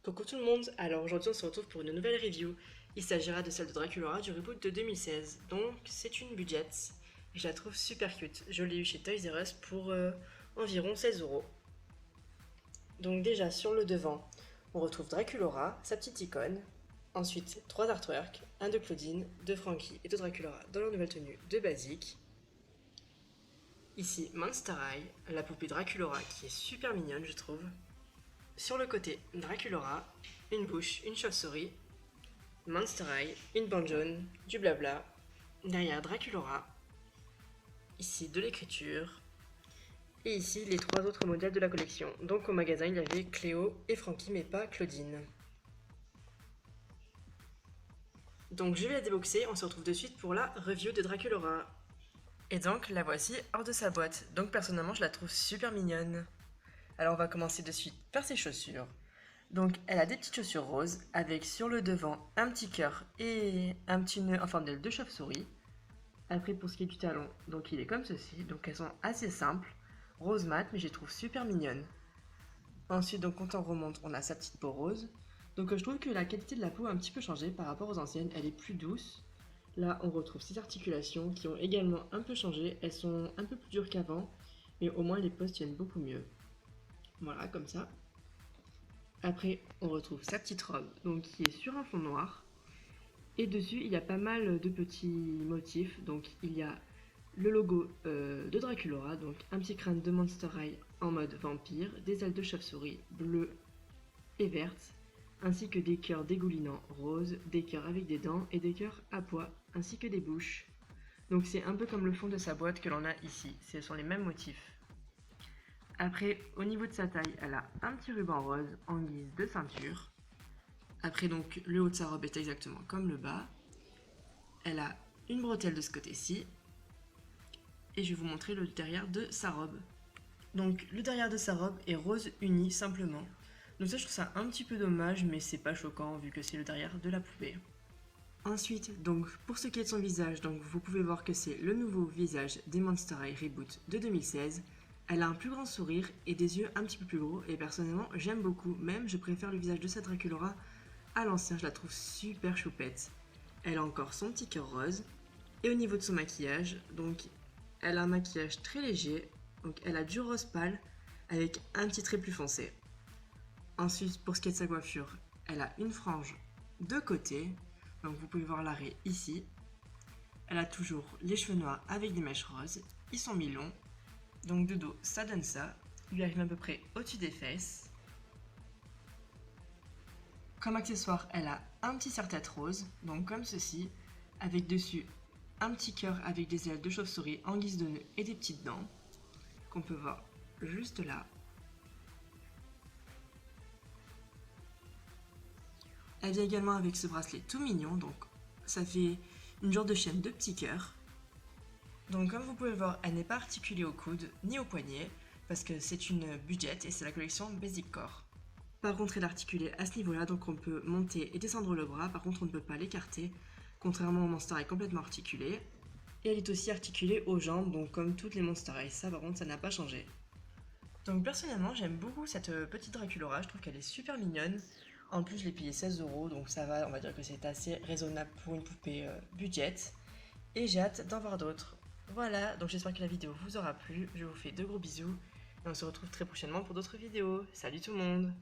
Coucou tout le monde, alors aujourd'hui on se retrouve pour une nouvelle review. Il s'agira de celle de Draculaura du reboot de 2016. Donc c'est une budget, je la trouve super cute. Je l'ai eu chez Toys R Us pour environ 16 €. Donc déjà sur le devant, on retrouve Draculaura, sa petite icône. Ensuite 3 artworks, un de Claudine, de Frankie et de Draculaura dans leur nouvelle tenue de basique. Ici Monster High, la poupée Draculaura qui est super mignonne je trouve. Sur le côté, Draculaura, une bouche, une chauve-souris, Monster High, une bande jaune, du blabla. Derrière Draculaura, ici de l'écriture. Et ici les 3 autres modèles de la collection. Donc au magasin il y avait Cléo et Frankie mais pas Claudine. Donc je vais la déboxer, on se retrouve de suite pour la review de Draculaura. Et donc la voici hors de sa boîte. Donc personnellement je la trouve super mignonne. Alors on va commencer de suite par ses chaussures. Donc elle a des petites chaussures roses avec sur le devant un petit cœur et un petit nœud en forme d'aile de chauve-souris. Après pour ce qui est du talon, donc il est comme ceci, donc elles sont assez simples, rose mat mais je les trouve super mignonnes. Ensuite donc quand on remonte on a sa petite peau rose. Donc je trouve que la qualité de la peau a un petit peu changé par rapport aux anciennes, elle est plus douce. Là on retrouve ses articulations qui ont également un peu changé, elles sont un peu plus dures qu'avant, mais au moins les poses tiennent beaucoup mieux. Voilà comme ça. Après, on retrouve sa petite robe, donc qui est sur un fond noir. Et dessus, il y a pas mal de petits motifs. Donc, il y a le logo de Draculaura, donc un petit crâne de Monster High en mode vampire, des ailes de chauve-souris bleues et vertes, ainsi que des cœurs dégoulinants roses, des cœurs avec des dents et des cœurs à pois, ainsi que des bouches. Donc, c'est un peu comme le fond de sa boîte que l'on a ici. Ce sont les mêmes motifs. Après, au niveau de sa taille, elle a un petit ruban rose en guise de ceinture. Après, donc, le haut de sa robe est exactement comme le bas. Elle a une bretelle de ce côté-ci. Et je vais vous montrer le derrière de sa robe. Donc, le derrière de sa robe est rose uni simplement. Donc ça, je trouve ça un petit peu dommage, mais c'est pas choquant vu que c'est le derrière de la poupée. Ensuite, donc, pour ce qui est de son visage, donc, vous pouvez voir que c'est le nouveau visage des Monster High Reboot de 2016. Elle a un plus grand sourire et des yeux un petit peu plus gros, et personnellement j'aime beaucoup, même je préfère le visage de cette Draculaura à l'ancien, je la trouve super choupette. Elle a encore son petit cœur rose, et au niveau de son maquillage, donc elle a un maquillage très léger, donc elle a du rose pâle avec un petit trait plus foncé. Ensuite, pour ce qui est de sa coiffure, elle a une frange de côté, donc vous pouvez voir l'arrêt ici. Elle a toujours les cheveux noirs avec des mèches roses, ils sont mi-longs. Donc de dos, ça donne ça. Il lui arrive à peu près au-dessus des fesses. Comme accessoire, elle a un petit serre-tête rose, donc comme ceci, avec dessus un petit cœur avec des ailes de chauve-souris en guise de nœud et des petites dents, qu'on peut voir juste là. Elle vient également avec ce bracelet tout mignon, donc ça fait une genre de chaîne de petits cœurs. Donc comme vous pouvez le voir, elle n'est pas articulée au coude ni au poignet, parce que c'est une budget et c'est la collection Basic Core. Par contre, elle est articulée à ce niveau-là, donc on peut monter et descendre le bras, par contre on ne peut pas l'écarter, contrairement au Monster High complètement articulé. Et elle est aussi articulée aux jambes, donc comme toutes les Monster High, ça par contre ça n'a pas changé. Donc personnellement j'aime beaucoup cette petite Draculaura, je trouve qu'elle est super mignonne. En plus je l'ai payée 16 €, donc ça va, on va dire que c'est assez raisonnable pour une poupée budget. Et j'ai hâte d'en voir d'autres. Voilà, donc j'espère que la vidéo vous aura plu, je vous fais de gros bisous, et on se retrouve très prochainement pour d'autres vidéos. Salut tout le monde!